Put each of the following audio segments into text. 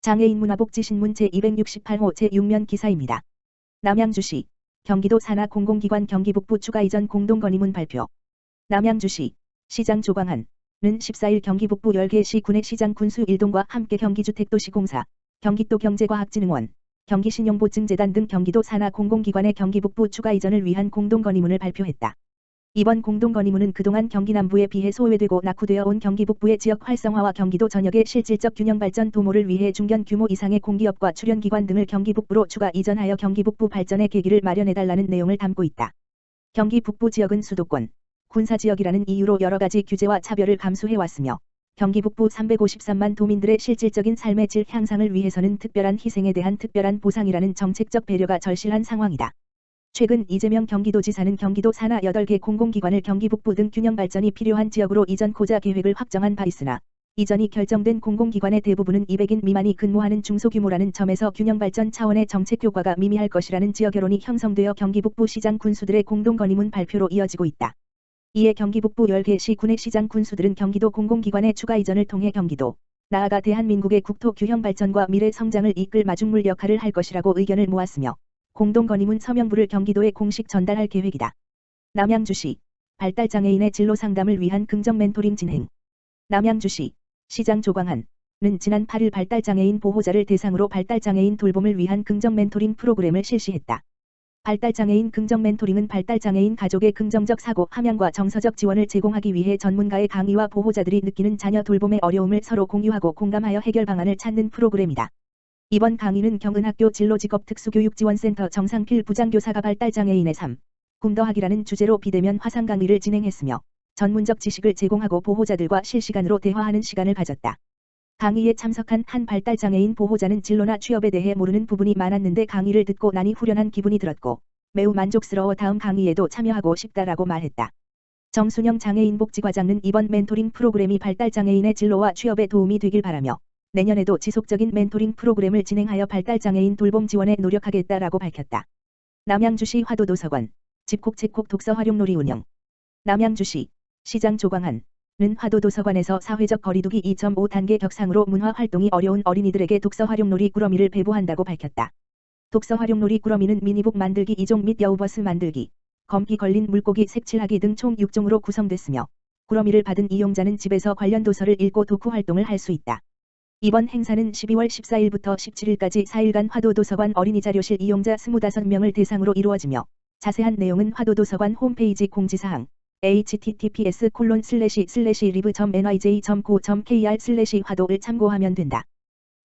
장애인 문화복지신문 제268호 제6면 기사입니다. 남양주시 경기도 산하 공공기관 경기북부 추가 이전 공동건의문 발표. 남양주시 시장 조광한은 14일 경기북부 10개 시군의 시장 군수 일동과 함께 경기주택도시공사, 경기도경제과학진흥원, 경기신용보증재단 등 경기도 산하 공공기관의 경기북부 추가 이전을 위한 공동건의문을 발표했다. 이번 공동건의문은 그동안 경기 남부에 비해 소외되고 낙후되어 온 경기북부의 지역 활성화와 경기도 전역의 실질적 균형 발전 도모를 위해 중견 규모 이상의 공기업과 출연기관 등을 경기북부로 추가 이전하여 경기북부 발전의 계기를 마련해달라는 내용을 담고 있다. 경기북부 지역은 수도권, 군사지역이라는 이유로 여러가지 규제와 차별을 감수해왔으며 경기북부 353만 도민들의 실질적인 삶의 질 향상을 위해서는 특별한 희생에 대한 특별한 보상이라는 정책적 배려가 절실한 상황이다. 최근 이재명 경기도지사는 경기도 산하 8개 공공기관을 경기북부 등 균형 발전이 필요한 지역으로 이전코자 계획을 확정한 바 있으나 이전이 결정된 공공기관의 대부분은 200인 미만이 근무하는 중소규모라는 점에서 균형 발전 차원의 정책 효과가 미미할 것이라는 지역 여론이 형성되어 경기북부 시장 군수들의 공동건의문 발표로 이어지고 있다. 이에 경기북부 10개 시군의 시장 군수들은 경기도 공공기관의 추가 이전을 통해 경기도, 나아가 대한민국의 국토 균형 발전과 미래 성장을 이끌 마중물 역할을 할 것이라고 의견을 모았으며 공동건의문 서명부를 경기도에 공식 전달할 계획이다. 남양주시 발달장애인의 진로 상담을 위한 긍정 멘토링 진행. 남양주시 시장 조광한은 지난 8일 발달장애인 보호자를 대상으로 발달장애인 돌봄을 위한 긍정 멘토링 프로그램을 실시했다. 발달장애인 긍정 멘토링은 발달장애인 가족의 긍정적 사고 함양과 정서적 지원을 제공하기 위해 전문가의 강의와 보호자들이 느끼는 자녀 돌봄의 어려움을 서로 공유하고 공감하여 해결 방안을 찾는 프로그램이다. 이번 강의는 경은학교 진로직업특수교육지원센터 정상필 부장교사가 발달장애인의 삶, 꿈 더하기라는 주제로 비대면 화상 강의를 진행했으며 전문적 지식을 제공하고 보호자들과 실시간으로 대화하는 시간을 가졌다. 강의에 참석한 한 발달장애인 보호자는 진로나 취업에 대해 모르는 부분이 많았는데 강의를 듣고 나니 후련한 기분이 들었고 매우 만족스러워 다음 강의에도 참여하고 싶다라고 말했다. 정순영 장애인복지과장은 이번 멘토링 프로그램이 발달장애인의 진로와 취업에 도움이 되길 바라며 내년에도 지속적인 멘토링 프로그램을 진행하여 발달장애인 돌봄 지원에 노력하겠다라고 밝혔다. 남양주시 화도도서관 집콕책콕 독서 활용놀이 운영. 남양주시 시장 조광한은 화도도서관에서 사회적 거리두기 2.5단계 격상으로 문화 활동이 어려운 어린이들에게 독서 활용놀이 꾸러미를 배부한다고 밝혔다. 독서 활용놀이 꾸러미는 미니북 만들기 2종 및 여우버스 만들기, 검기 걸린 물고기 색칠하기 등 총 6종으로 구성됐으며 꾸러미를 받은 이용자는 집에서 관련 도서를 읽고 독후 활동을 할 수 있다. 이번 행사는 12월 14일부터 17일까지 4일간 화도도서관 어린이자료실 이용자 25명을 대상으로 이루어지며 자세한 내용은 화도도서관 홈페이지 공지사항 https://live.nyj.co.kr/화도를 참고하면 된다.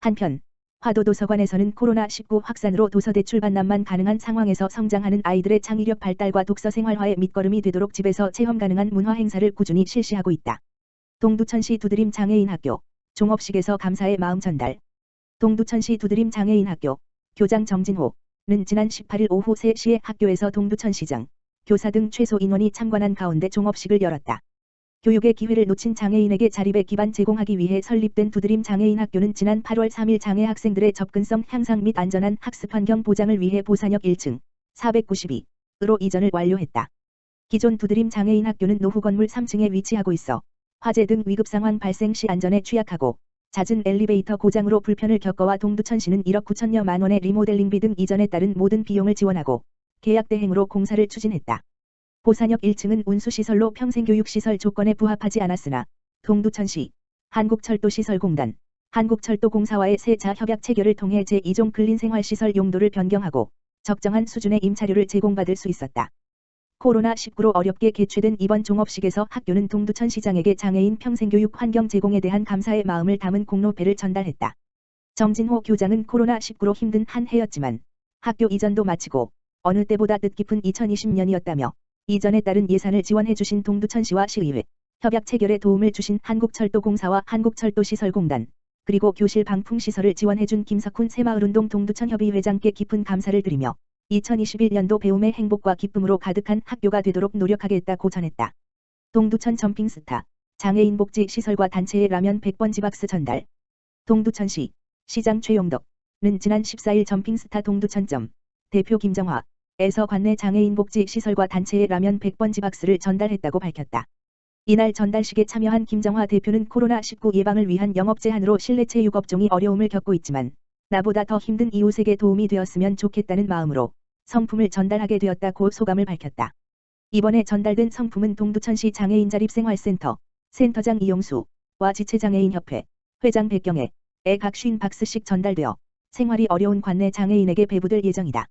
한편 화도도서관에서는 코로나19 확산으로 도서 대출 반납만 가능한 상황에서 성장하는 아이들의 창의력 발달과 독서 생활화의 밑거름이 되도록 집에서 체험 가능한 문화 행사를 꾸준히 실시하고 있다. 동두천시 두드림 장애인학교 종업식에서 감사의 마음 전달. 동두천시 두드림 장애인학교 교장 정진호는 지난 18일 오후 3시에 학교에서 동두천시장, 교사 등 최소 인원이 참관한 가운데 종업식을 열었다. 교육의 기회를 놓친 장애인에게 자립의 기반 제공하기 위해 설립된 두드림 장애인학교는 지난 8월 3일 장애 학생들의 접근성 향상 및 안전한 학습 환경 보장을 위해 보산역 1층 492으로 이전을 완료했다. 기존 두드림 장애인학교는 노후 건물 3층에 위치하고 있어 화재 등 위급 상황 발생 시 안전에 취약하고 잦은 엘리베이터 고장으로 불편을 겪어와 동두천시는 1억 9천여만 원의 리모델링비 등 이전에 따른 모든 비용을 지원하고 계약 대행으로 공사를 추진했다. 보산역 1층은 운수시설로 평생교육시설 조건에 부합하지 않았으나 동두천시, 한국철도시설공단, 한국철도공사와의 세자 협약 체결을 통해 제2종 근린생활시설 용도를 변경하고 적정한 수준의 임차료를 제공받을 수 있었다. 코로나19로 어렵게 개최된 이번 종업식에서 학교는 동두천시장에게 장애인 평생교육 환경 제공에 대한 감사의 마음을 담은 공로패를 전달했다. 정진호 교장은 코로나19로 힘든 한 해였지만 학교 이전도 마치고 어느 때보다 뜻깊은 2020년이었다며 이전에 따른 예산을 지원해주신 동두천시와 시의회, 협약 체결에 도움을 주신 한국철도공사와 한국철도시설공단, 그리고 교실 방풍시설을 지원해준 김석훈 새마을운동 동두천협의회장께 깊은 감사를 드리며 2021년도 배움의 행복과 기쁨으로 가득한 학교가 되도록 노력하겠다고 전했다. 동두천 점핑스타, 장애인 복지 시설과 단체의 라면 100번 지박스 전달. 동두천시, 시장 최용덕는 지난 14일 점핑스타 동두천점, 대표 김정화에서 관내 장애인 복지 시설과 단체의 라면 100번 지박스를 전달했다고 밝혔다. 이날 전달식에 참여한 김정화 대표는 코로나19 예방을 위한 영업 제한으로 실내체육업종이 어려움을 겪고 있지만 나보다 더 힘든 이웃에게 도움이 되었으면 좋겠다는 마음으로 성품을 전달하게 되었다고 소감을 밝혔다. 이번에 전달된 성품은 동두천시 장애인 자립생활센터 센터장 이용수와 지체장애인협회 회장 백경애에 각 50박스씩 전달되어 생활이 어려운 관내 장애인에게 배부될 예정이다.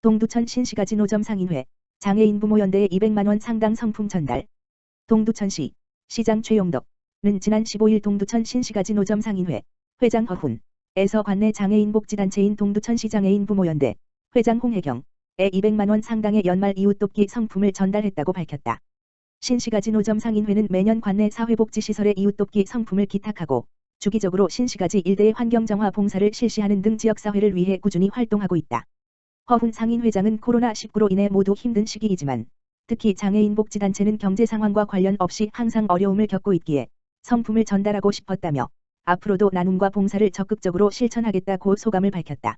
동두천 신시가지 노점 상인회 장애인 부모연대에 200만원 상당 성품 전달. 동두천시 시장 최용덕은 지난 15일 동두천 신시가지 노점 상인회 회장 허훈에서 관내 장애인 복지단체인 동두천시 장애인 부모연대 회장 홍혜경에 200만원 상당의 연말 이웃돕기 성품을 전달했다고 밝혔다. 신시가지 노점 상인회는 매년 관내 사회복지시설에 이웃돕기 성품을 기탁하고 주기적으로 신시가지 일대의 환경정화 봉사를 실시하는 등 지역사회를 위해 꾸준히 활동하고 있다. 허훈 상인회장은 코로나19로 인해 모두 힘든 시기이지만 특히 장애인 복지단체는 경제 상황과 관련 없이 항상 어려움을 겪고 있기에 성품을 전달하고 싶었다며 앞으로도 나눔과 봉사를 적극적으로 실천하겠다고 소감을 밝혔다.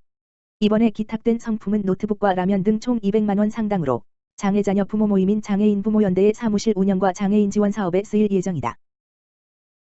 이번에 기탁된 성품은 노트북과 라면 등 총 200만원 상당으로 장애자녀 부모 모임인 장애인 부모연대의 사무실 운영과 장애인 지원 사업에 쓰일 예정이다.